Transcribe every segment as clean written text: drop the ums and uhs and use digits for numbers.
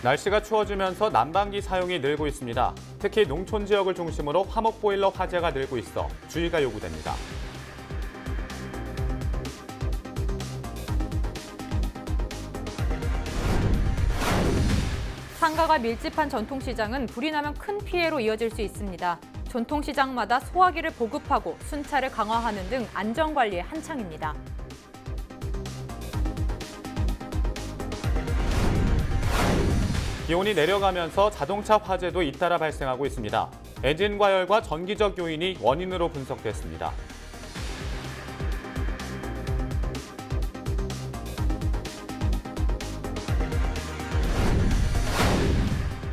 날씨가 추워지면서 난방기 사용이 늘고 있습니다. 특히 농촌 지역을 중심으로 화목보일러 화재가 늘고 있어 주의가 요구됩니다. 상가가 밀집한 전통시장은 불이 나면 큰 피해로 이어질 수 있습니다. 전통시장마다 소화기를 보급하고 순찰을 강화하는 등 안전관리에 한창입니다. 기온이 내려가면서 자동차 화재도 잇따라 발생하고 있습니다. 엔진 과열과 전기적 요인이 원인으로 분석됐습니다.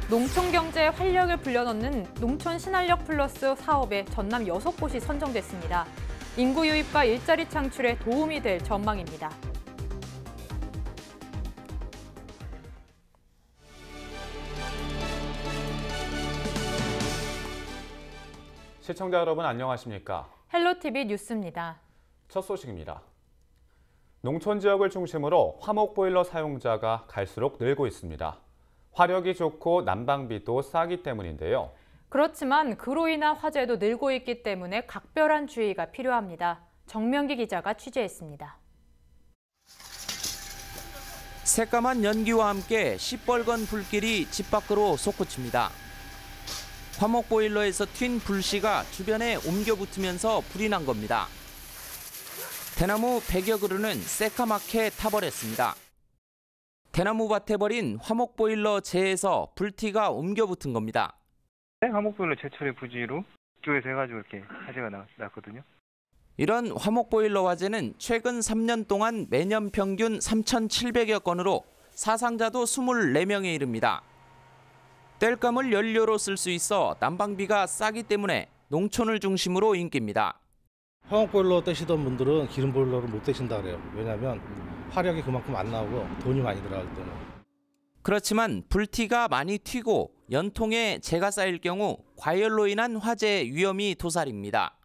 농촌 경제에 활력을 불려넣는 농촌 신활력 플러스 사업에 전남 6곳이 선정됐습니다. 인구 유입과 일자리 창출에 도움이 될 전망입니다. 시청자 여러분 안녕하십니까? 헬로티비 뉴스입니다. 첫 소식입니다. 농촌 지역을 중심으로 화목보일러 사용자가 갈수록 늘고 있습니다. 화력이 좋고 난방비도 싸기 때문인데요. 그렇지만 그로 인한 화재도 늘고 있기 때문에 각별한 주의가 필요합니다. 정명기 기자가 취재했습니다. 새까만 연기와 함께 시뻘건 불길이 집 밖으로 솟구칩니다. 화목보일러에서 튄 불씨가 주변에 옮겨 붙으면서 불이 난 겁니다. 대나무 100여 그루는 새까맣게 타버렸습니다. 대나무밭에 버린 화목보일러 재에서 불티가 옮겨 붙은 겁니다. 화목보일러 제철의 부지로 쪽에서 해가지고 이렇게 화재가 났거든요. 이런 화목보일러 화재는 최근 3년 동안 매년 평균 3,700여 건으로 사상자도 24명에 이릅니다. 땔감을 연료로 쓸 수 있어 난방비가 싸기 때문에 농촌을 중심으로 인기입니다. 화목보일러 떼시던 분들은 기름보일러를 못 떼신다 그래요. 왜냐하면 화력이 그만큼 안 나오고 돈이 많이 들어가기 때문에. 그렇지만 불티가 많이 튀고 연통에 재가 쌓일 경우 과열로 인한 화재 위험이 도사립니다.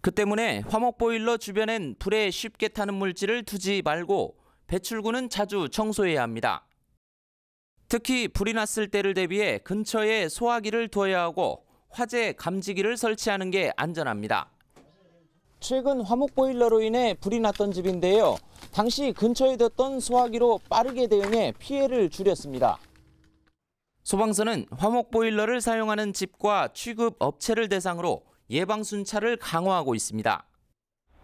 그 때문에 화목보일러 주변엔 불에 쉽게 타는 물질을 두지 말고 배출구는 자주 청소해야 합니다. 특히 불이 났을 때를 대비해 근처에 소화기를 둬야 하고 화재 감지기를 설치하는 게 안전합니다. 최근 화목보일러로 인해 불이 났던 집인데요. 당시 근처에 뒀던 소화기로 빠르게 대응해 피해를 줄였습니다. 소방서는 화목보일러를 사용하는 집과 취급 업체를 대상으로 예방 순찰을 강화하고 있습니다.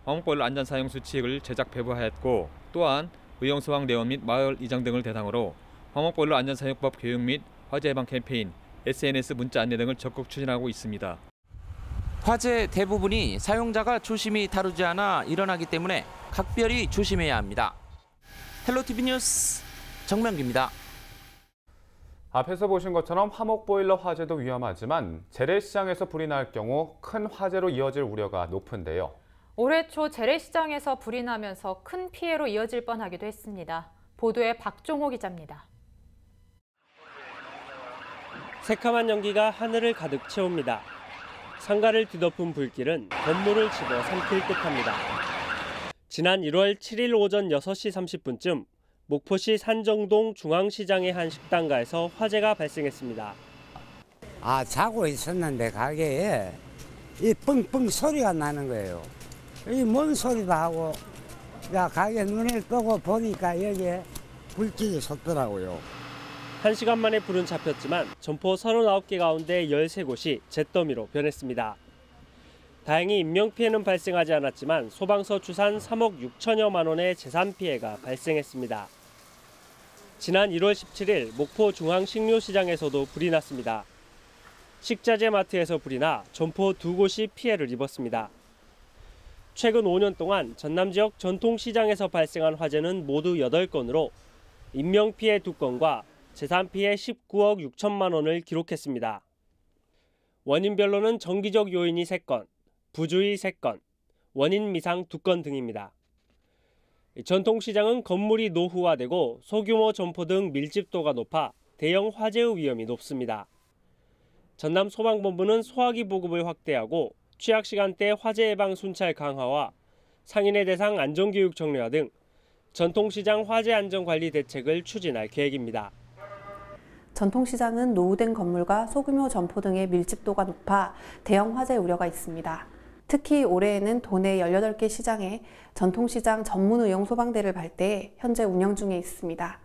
화목보일러 안전사용 수칙을 제작 배부하였고 또한 의용소방대원 및 마을 이장 등을 대상으로 화목보일러 안전사용법 교육 및 화재 예방 캠페인, SNS 문자 안내 등을 적극 추진하고 있습니다. 화재 대부분이 사용자가 조심히 다루지 않아 일어나기 때문에 각별히 조심해야 합니다. 헬로티비 뉴스 정명기입니다. 앞에서 보신 것처럼 화목보일러 화재도 위험하지만 재래시장에서 불이 날 경우 큰 화재로 이어질 우려가 높은데요. 올해 초 재래시장에서 불이 나면서 큰 피해로 이어질 뻔하기도 했습니다. 보도에 박종호 기자입니다. 새카만 연기가 하늘을 가득 채웁니다. 상가를 뒤덮은 불길은 건물을 집어삼킬 듯합니다. 지난 1월 7일 오전 6시 30분쯤 목포시 산정동 중앙시장의 한 식당가에서 화재가 발생했습니다. 자고 있었는데 가게에 이 뻥뻥 소리가 나는 거예요. 이 뭔 소리도 하고 가게 눈을 뜨고 보니까 여기에 불길이 섰더라고요. 1시간 만에 불은 잡혔지만 점포 39개 가운데 13곳이 잿더미로 변했습니다. 다행히 인명피해는 발생하지 않았지만 소방서 추산 3억 6천여만 원의 재산 피해가 발생했습니다. 지난 1월 17일 목포 중앙식료시장에서도 불이 났습니다. 식자재 마트에서 불이 나 점포 2곳이 피해를 입었습니다. 최근 5년 동안 전남 지역 전통시장에서 발생한 화재는 모두 8건으로 인명피해 2건과 재산피해 19억 6천만 원을 기록했습니다. 원인별로는 정기적 요인이 3건, 부주의 3건, 원인 미상 2건 등입니다. 전통시장은 건물이 노후화되고 소규모 점포 등 밀집도가 높아 대형 화재의 위험이 높습니다. 전남 소방본부는 소화기 보급을 확대하고 취약 시간대 화재 예방 순찰 강화와 상인의 대상 안전교육 정례화 등 전통시장 화재 안전관리 대책을 추진할 계획입니다. 전통시장은 노후된 건물과 소규모 점포 등의 밀집도가 높아 대형 화재 우려가 있습니다. 특히 올해에는 도내 18개 시장에 전통시장 전문 의용 소방대를 발대해 현재 운영 중에 있습니다.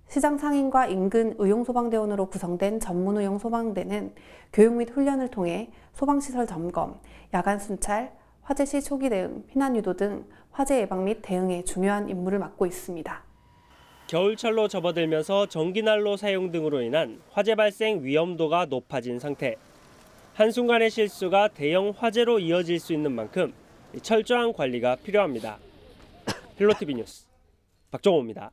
시장 상인과 인근 의용소방대원으로 구성된 전문 의용 소방대는 교육 및 훈련을 통해 소방시설 점검, 야간 순찰, 화재 시 초기 대응, 피난 유도 등 화재 예방 및 대응에 중요한 임무를 맡고 있습니다. 겨울철로 접어들면서 전기난로 사용 등으로 인한 화재 발생 위험도가 높아진 상태. 한순간의 실수가 대형 화재로 이어질 수 있는 만큼 철저한 관리가 필요합니다. 헬로티비 뉴스 박정호입니다.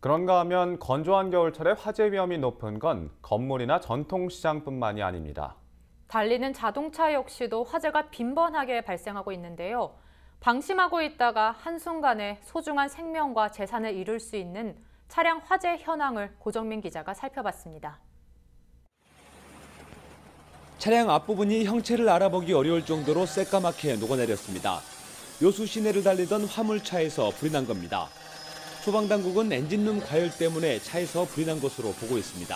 그런가 하면 건조한 겨울철에 화재 위험이 높은 건 건물이나 전통시장뿐만이 아닙니다. 달리는 자동차 역시도 화재가 빈번하게 발생하고 있는데요. 방심하고 있다가 한순간에 소중한 생명과 재산을 잃을 수 있는 차량 화재 현황을 고정민 기자가 살펴봤습니다. 차량 앞부분이 형체를 알아보기 어려울 정도로 새까맣게 녹아내렸습니다. 여수 시내를 달리던 화물차에서 불이 난 겁니다. 소방당국은 엔진룸 과열 때문에 차에서 불이 난 것으로 보고 있습니다.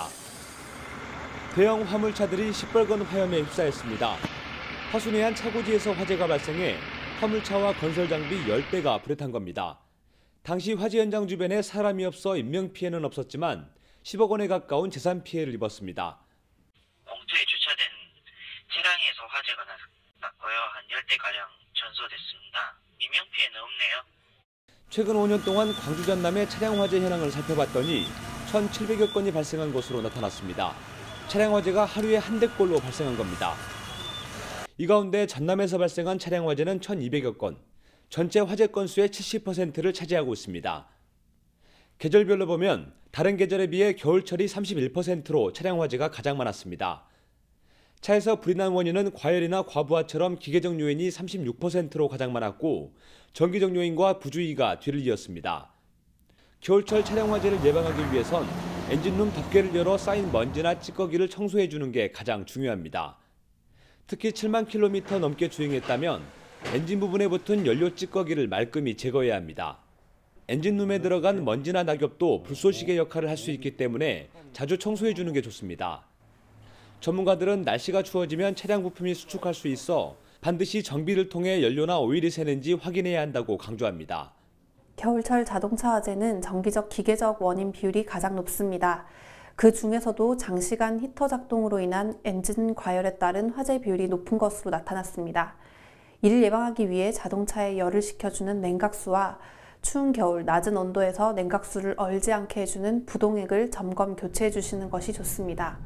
대형 화물차들이 시뻘건 화염에 휩싸였습니다. 화순의 한 차고지에서 화재가 발생해 화물차와 건설장비 10대가 불에 탄 겁니다. 당시 화재 현장 주변에 사람이 없어 인명피해는 없었지만 10억 원에 가까운 재산 피해를 입었습니다. 공터에 주차된 차량에서 화재가 났고요. 한 10대가량 전소됐습니다. 인명피해는 없네요. 최근 5년 동안 광주 전남의 차량 화재 현황을 살펴봤더니 1,700여 건이 발생한 것으로 나타났습니다. 차량 화재가 하루에 한 대꼴로 발생한 겁니다. 이 가운데 전남에서 발생한 차량 화재는 1,200여 건, 전체 화재 건수의 70%를 차지하고 있습니다. 계절별로 보면 다른 계절에 비해 겨울철이 31%로 차량 화재가 가장 많았습니다. 차에서 불이 난 원인은 과열이나 과부하처럼 기계적 요인이 36%로 가장 많았고 전기적 요인과 부주의가 뒤를 이었습니다. 겨울철 차량 화재를 예방하기 위해선 엔진룸 덮개를 열어 쌓인 먼지나 찌꺼기를 청소해주는 게 가장 중요합니다. 특히 7만 킬로미터 넘게 주행했다면 엔진 부분에 붙은 연료 찌꺼기를 말끔히 제거해야 합니다. 엔진룸에 들어간 먼지나 낙엽도 불쏘시개 역할을 할 수 있기 때문에 자주 청소해주는 게 좋습니다. 전문가들은 날씨가 추워지면 차량 부품이 수축할 수 있어 반드시 정비를 통해 연료나 오일이 새는지 확인해야 한다고 강조합니다. 겨울철 자동차 화재는 정기적 기계적 원인 비율이 가장 높습니다. 그 중에서도 장시간 히터 작동으로 인한 엔진 과열에 따른 화재 비율이 높은 것으로 나타났습니다. 이를 예방하기 위해 자동차에 열을 식혀주는 냉각수와 추운 겨울 낮은 온도에서 냉각수를 얼지 않게 해주는 부동액을 점검 교체해 주시는 것이 좋습니다.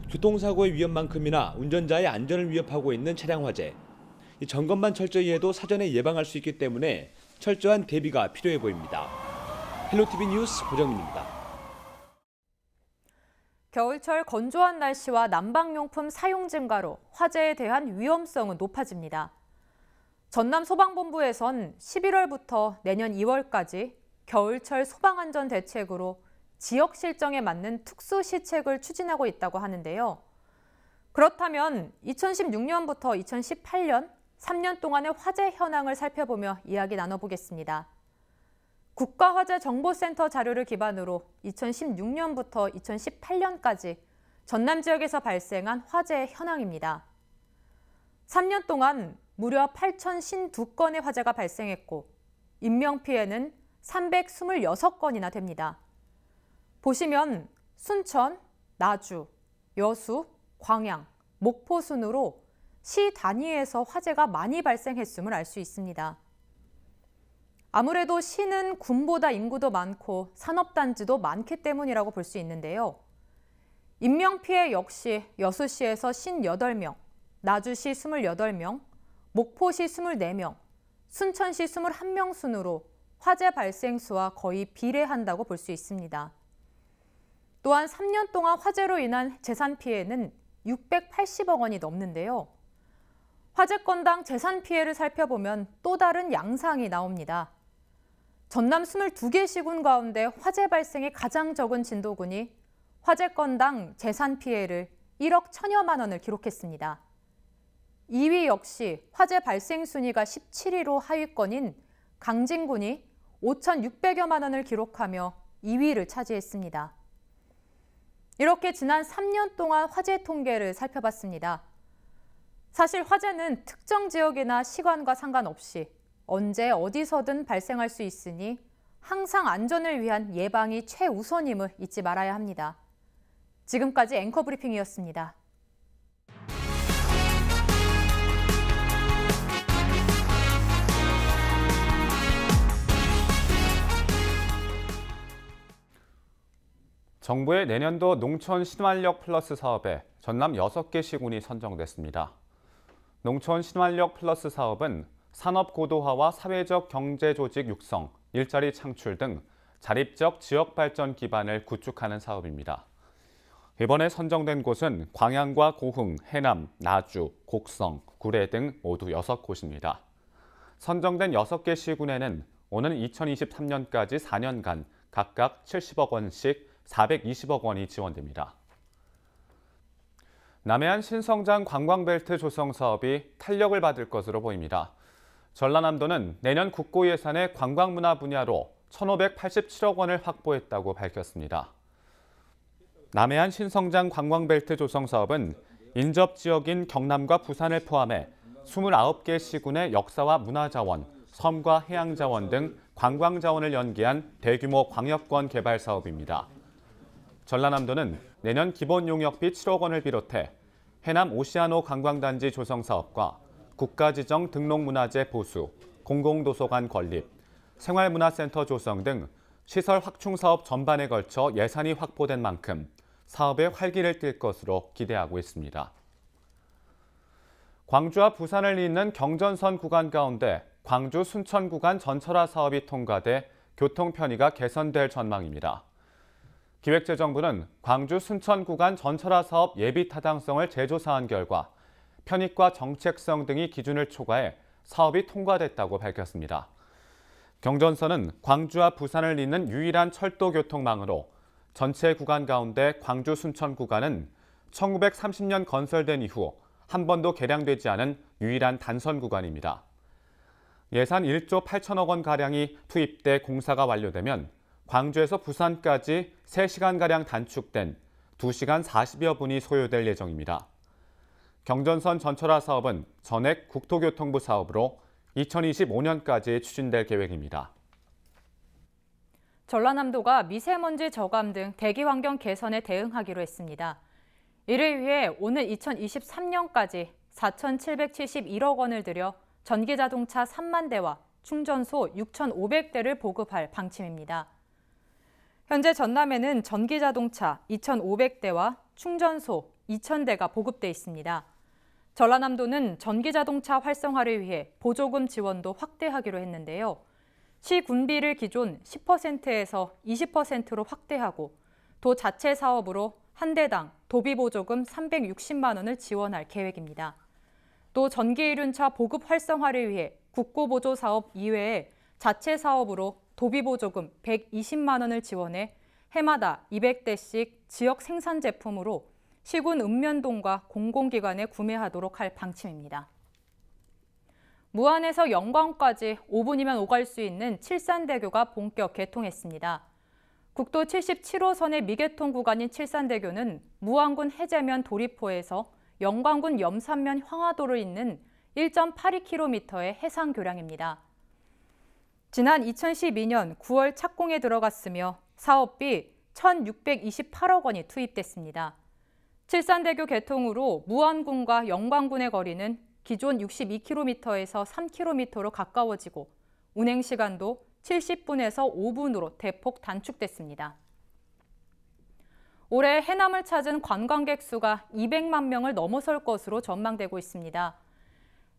교통사고의 위험만큼이나 운전자의 안전을 위협하고 있는 차량 화재. 이 점검만 철저히 해도 사전에 예방할 수 있기 때문에 철저한 대비가 필요해 보입니다. 헬로티비 뉴스 고정민입니다. 겨울철 건조한 날씨와 난방용품 사용 증가로 화재에 대한 위험성은 높아집니다. 전남소방본부에선 11월부터 내년 2월까지 겨울철 소방안전대책으로 지역 실정에 맞는 특수시책을 추진하고 있다고 하는데요. 그렇다면 2016년부터 2018년 3년 동안의 화재 현황을 살펴보며 이야기 나눠보겠습니다. 국가화재정보센터 자료를 기반으로 2016년부터 2018년까지 전남 지역에서 발생한 화재 현황입니다. 3년 동안 무려 8,052건의 화재가 발생했고 인명피해는 326건이나 됩니다. 보시면 순천, 나주, 여수, 광양, 목포 순으로 시 단위에서 화재가 많이 발생했음을 알 수 있습니다. 아무래도 시는 군보다 인구도 많고 산업단지도 많기 때문이라고 볼 수 있는데요. 인명피해 역시 여수시에서 58명, 나주시 28명, 목포시 24명, 순천시 21명 순으로 화재 발생 수와 거의 비례한다고 볼 수 있습니다. 또한 3년 동안 화재로 인한 재산 피해는 680억 원이 넘는데요. 화재 건당 재산 피해를 살펴보면 또 다른 양상이 나옵니다. 전남 22개 시군 가운데 화재 발생이 가장 적은 진도군이 화재 건당 재산 피해를 1억 1천여만 원을 기록했습니다. 2위 역시 화재 발생 순위가 17위로 하위권인 강진군이 5,600여만 원을 기록하며 2위를 차지했습니다. 이렇게 지난 3년 동안 화재 통계를 살펴봤습니다. 사실 화재는 특정 지역이나 시간과 상관없이 언제 어디서든 발생할 수 있으니 항상 안전을 위한 예방이 최우선임을 잊지 말아야 합니다. 지금까지 앵커 브리핑이었습니다. 정부의 내년도 농촌 신활력 플러스 사업에 전남 6개 시군이 선정됐습니다. 농촌 신활력 플러스 사업은 산업 고도화와 사회적 경제 조직 육성, 일자리 창출 등 자립적 지역 발전 기반을 구축하는 사업입니다. 이번에 선정된 곳은 광양과 고흥, 해남, 나주, 곡성, 구례 등 모두 6곳입니다. 선정된 6개 시군에는 오는 2023년까지 4년간 각각 70억 원씩 420억 원이 지원됩니다. 남해안 신성장 관광벨트 조성 사업이 탄력을 받을 것으로 보입니다. 전라남도는 내년 국고 예산에 관광문화 분야로 1,587억 원을 확보했다고 밝혔습니다. 남해안 신성장 관광벨트 조성 사업은 인접 지역인 경남과 부산을 포함해 29개 시군의 역사와 문화자원, 섬과 해양자원 등 관광자원을 연계한 대규모 광역권 개발 사업입니다. 전라남도는 내년 기본 용역비 7억 원을 비롯해 해남 오시아노 관광단지 조성 사업과 국가지정 등록문화재 보수, 공공도서관 건립, 생활문화센터 조성 등 시설 확충 사업 전반에 걸쳐 예산이 확보된 만큼 사업에 활기를 띨 것으로 기대하고 있습니다. 광주와 부산을 잇는 경전선 구간 가운데 광주 순천 구간 전철화 사업이 통과돼 교통 편의가 개선될 전망입니다. 기획재정부는 광주 순천 구간 전철화 사업 예비 타당성을 재조사한 결과 편익과 정책성 등이 기준을 초과해 사업이 통과됐다고 밝혔습니다. 경전선은 광주와 부산을 잇는 유일한 철도 교통망으로 전체 구간 가운데 광주 순천 구간은 1930년 건설된 이후 한 번도 개량되지 않은 유일한 단선 구간입니다. 예산 1조 8천억 원가량이 투입돼 공사가 완료되면 광주에서 부산까지 3시간가량 단축된 2시간 40여 분이 소요될 예정입니다. 경전선 전철화 사업은 전액 국토교통부 사업으로 2025년까지 추진될 계획입니다. 전라남도가 미세먼지 저감 등 대기 환경 개선에 대응하기로 했습니다. 이를 위해 오는 2023년까지 4,771억 원을 들여 전기자동차 3만 대와 충전소 6,500대를 보급할 방침입니다. 현재 전남에는 전기자동차 2,500대와 충전소 2,000대가 보급돼 있습니다. 전라남도는 전기자동차 활성화를 위해 보조금 지원도 확대하기로 했는데요. 시 군비를 기존 10%에서 20%로 확대하고 도 자체 사업으로 한 대당 도비보조금 360만 원을 지원할 계획입니다. 또 전기이륜차 보급 활성화를 위해 국고보조 사업 이외에 자체 사업으로 도비보조금 120만 원을 지원해 해마다 200대씩 지역 생산 제품으로 시군 읍면동과 공공기관에 구매하도록 할 방침입니다. 무안에서 영광까지 5분이면 오갈 수 있는 칠산대교가 본격 개통했습니다. 국도 77호선의 미개통 구간인 칠산대교는 무안군 해제면 도리포에서 영광군 염산면 황화도를 잇는 1.82km의 해상 교량입니다. 지난 2012년 9월 착공에 들어갔으며 사업비 1,628억 원이 투입됐습니다. 칠산대교 개통으로 무안군과 영광군의 거리는 기존 62km에서 3km로 가까워지고 운행 시간도 70분에서 5분으로 대폭 단축됐습니다. 올해 해남을 찾은 관광객 수가 200만 명을 넘어설 것으로 전망되고 있습니다.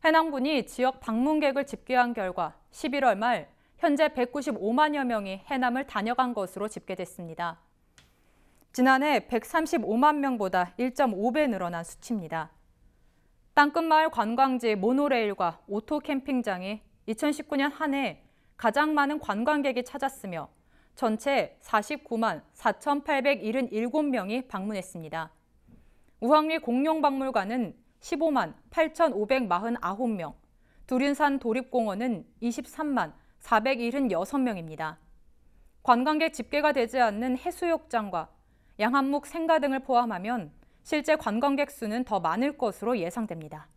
해남군이 지역 방문객을 집계한 결과 11월 말 현재 195만여 명이 해남을 다녀간 것으로 집계됐습니다. 지난해 135만 명보다 1.5배 늘어난 수치입니다. 땅끝마을 관광지 모노레일과 오토캠핑장이 2019년 한 해 가장 많은 관광객이 찾았으며 전체 49만 4,877명이 방문했습니다. 우황리 공룡박물관은 15만 8,549명, 두륜산 도립공원은 23만 476명입니다. 관광객 집계가 되지 않는 해수욕장과 양한목 생가 등을 포함하면 실제 관광객 수는 더 많을 것으로 예상됩니다.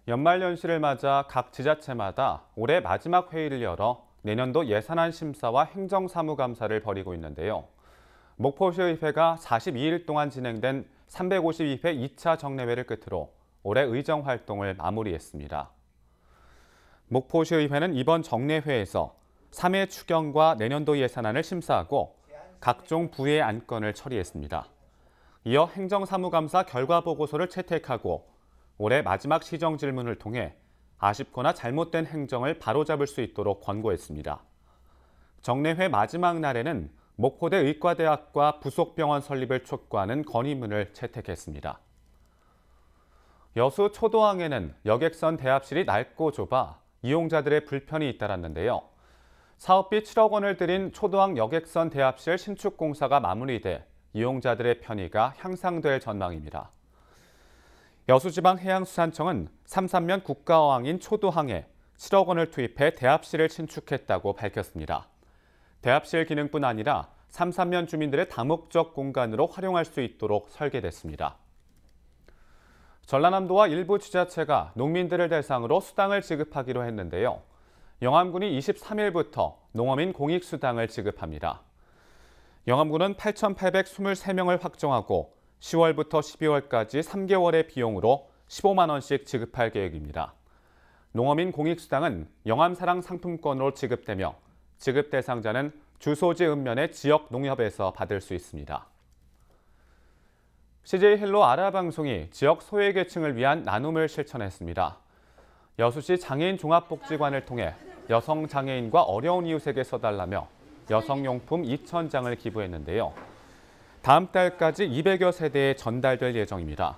연말연시를 맞아 각 지자체마다 올해 마지막 회의를 열어 내년도 예산안 심사와 행정사무감사를 벌이고 있는데요. 목포시의회가 42일 동안 진행된 352회 2차 정례회를 끝으로 올해 의정 활동을 마무리했습니다. 목포시의회는 이번 정례회에서 3회 추경과 내년도 예산안을 심사하고 각종 부의 안건을 처리했습니다. 이어 행정사무감사 결과보고서를 채택하고 올해 마지막 시정 질문을 통해 아쉽거나 잘못된 행정을 바로잡을 수 있도록 권고했습니다. 정례회 마지막 날에는 목포대 의과대학과 부속병원 설립을 촉구하는 건의문을 채택했습니다. 여수 초도항에는 여객선 대합실이 낡고 좁아 이용자들의 불편이 잇따랐는데요. 사업비 7억 원을 들인 초도항 여객선 대합실 신축 공사가 마무리돼 이용자들의 편의가 향상될 전망입니다. 여수지방해양수산청은 삼산면 국가어항인 초도항에 7억 원을 투입해 대합실을 신축했다고 밝혔습니다. 대합실 기능뿐 아니라 삼산면 주민들의 다목적 공간으로 활용할 수 있도록 설계됐습니다. 전라남도와 일부 지자체가 농민들을 대상으로 수당을 지급하기로 했는데요. 영암군이 23일부터 농어민 공익수당을 지급합니다. 영암군은 8,823명을 확정하고 10월부터 12월까지 3개월의 비용으로 15만 원씩 지급할 계획입니다. 농어민 공익수당은 영암사랑 상품권으로 지급되며 지급 대상자는 주소지 읍면의 지역 농협에서 받을 수 있습니다. CJ 헬로 아라방송이 지역 소외계층을 위한 나눔을 실천했습니다. 여수시 장애인 종합복지관을 통해 여성 장애인과 어려운 이웃에게 써달라며 여성용품 2,000장을 기부했는데요. 다음 달까지 200여 세대에 전달될 예정입니다.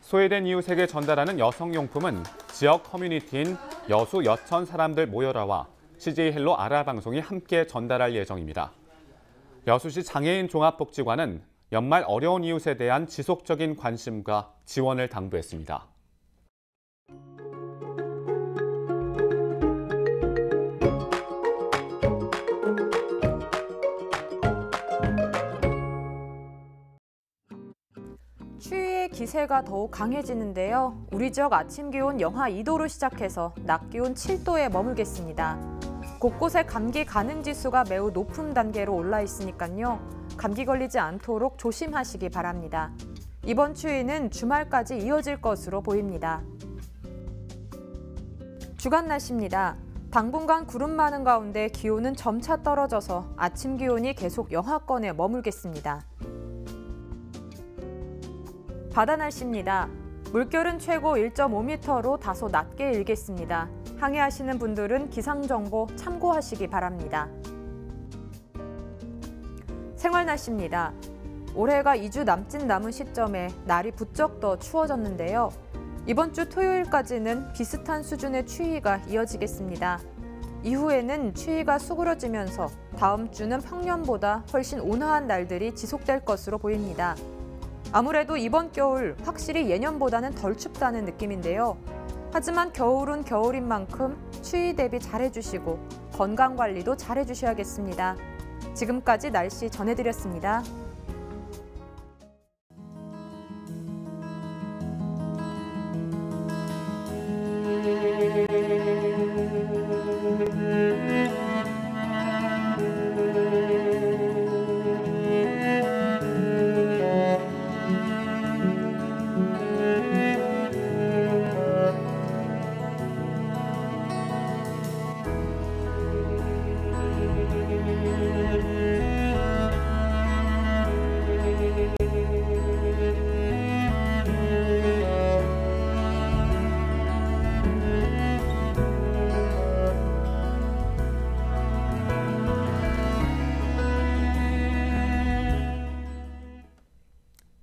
소외된 이웃에게 전달하는 여성용품은 지역 커뮤니티인 여수 여천 사람들 모여라와 CJ 헬로 아라방송이 함께 전달할 예정입니다. 여수시 장애인 종합복지관은 연말 어려운 이웃에 대한 지속적인 관심과 지원을 당부했습니다. 추위의 기세가 더욱 강해지는데요. 우리 지역 아침 기온 영하 2도로 시작해서 낮 기온 7도에 머물겠습니다. 곳곳에 감기 가능 지수가 매우 높은 단계로 올라 있으니까요. 감기 걸리지 않도록 조심하시기 바랍니다. 이번 추위는 주말까지 이어질 것으로 보입니다. 주간 날씨입니다. 당분간 구름 많은 가운데 기온은 점차 떨어져서 아침 기온이 계속 영하권에 머물겠습니다. 바다 날씨입니다. 물결은 최고 1.5m로 다소 낮게 일겠습니다. 항해하시는 분들은 기상정보 참고하시기 바랍니다. 생활 날씨입니다. 올해가 2주 남짓 남은 시점에 날이 부쩍 더 추워졌는데요. 이번 주 토요일까지는 비슷한 수준의 추위가 이어지겠습니다. 이후에는 추위가 수그러지면서 다음 주는 평년보다 훨씬 온화한 날들이 지속될 것으로 보입니다. 아무래도 이번 겨울 확실히 예년보다는 덜 춥다는 느낌인데요. 하지만 겨울은 겨울인 만큼 추위 대비 잘해주시고 건강관리도 잘해주셔야겠습니다. 지금까지 날씨 전해드렸습니다.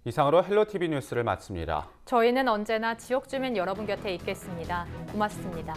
이상으로 헬로티비 뉴스를 마칩니다. 저희는 언제나 지역 주민 여러분 곁에 있겠습니다. 고맙습니다.